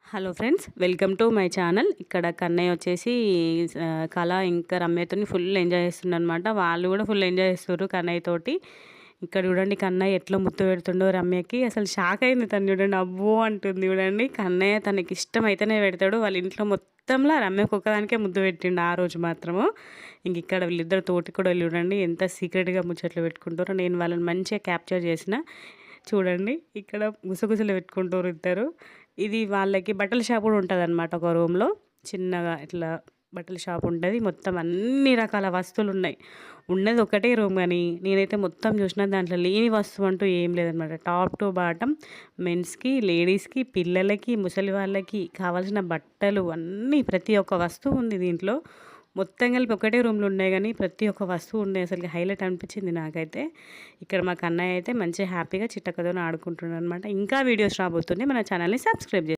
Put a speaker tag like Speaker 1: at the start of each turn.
Speaker 1: Hello friends, welcome to my channel. ఇక్కడ కన్నయ్య వచ్చేసి కళ ఇంకా రమ్యతోని ఫుల్ ఎంజాయ్ చేస్తుండనమాట. వాళ్ళు కూడా ఫుల్ ఎంజాయ్ చేస్తుర్రు కన్నయ్య తోటి. ఇక్కడ చూడండి కన్నయ్య ఎట్లా ముద్దు పెడుతుండో రమ్యకి. అసలు షాక్ అయింది తను, చూడండి అబ్బో అంటుంది చూడండి. కన్నయ్య తనకి ఇష్టమైతేనే పెడతాడు. వాళ్ళ ఇంట్లో మొత్తంలో రమ్యకు ఒక్కదానికే ముద్దు పెట్టిండు ఆ రోజు మాత్రము. ఇంక ఇక్కడ వీళ్ళిద్దరు తోటి కూడా చూడండి ఎంత సీక్రెట్గా ముచ్చట్లు పెట్టుకుంటారో. నేను వాళ్ళని మంచిగా క్యాప్చర్ చేసిన. చూడండి ఇక్కడ గుసగుసలు పెట్టుకుంటారు ఇద్దరు. ఇది వాళ్ళకి బట్టల షాప్ కూడా ఉంటదనమాట ఒక రూమ్‌లో. చిన్నగా ఇట్లా బట్టల షాప్ ఉంటది. మొత్తం అన్ని రకాల వస్తువులున్నాయి. ఉన్నది ఒకటే రూమ్ గానీ, నేనైతే మొత్తం చూసినా దాంట్లో లేని వస్తువు అంటూ ఏం లేదనమాట. టాప్ టు బాటమ్ మెన్స్‌కి, లేడీస్‌కి, పిల్లలకి, ముసలి వాళ్ళకి కావాల్సిన బట్టలు అన్నీ ప్రతి ఒక్క వస్తువు ఉంది దీంట్లో. మొత్తం కలిపి ఒకటే రూమ్‌లో ఉన్నాయి గానీ, ప్రతి ఒక్క వస్తువు ఉన్నాయి. అసలకి హైలైట్ అనిపించింది నాకైతే. ఇక్కడ మా కన్నయ్య అయితే మంచిగా హ్యాపీగా చిట్టక్కతోని ఆడుకుంటున్నాడనమాట. ఇంకా వీడియోస్ రాబోతున్నాయి. మన ఛానల్‌ని సబ్స్క్రైబ్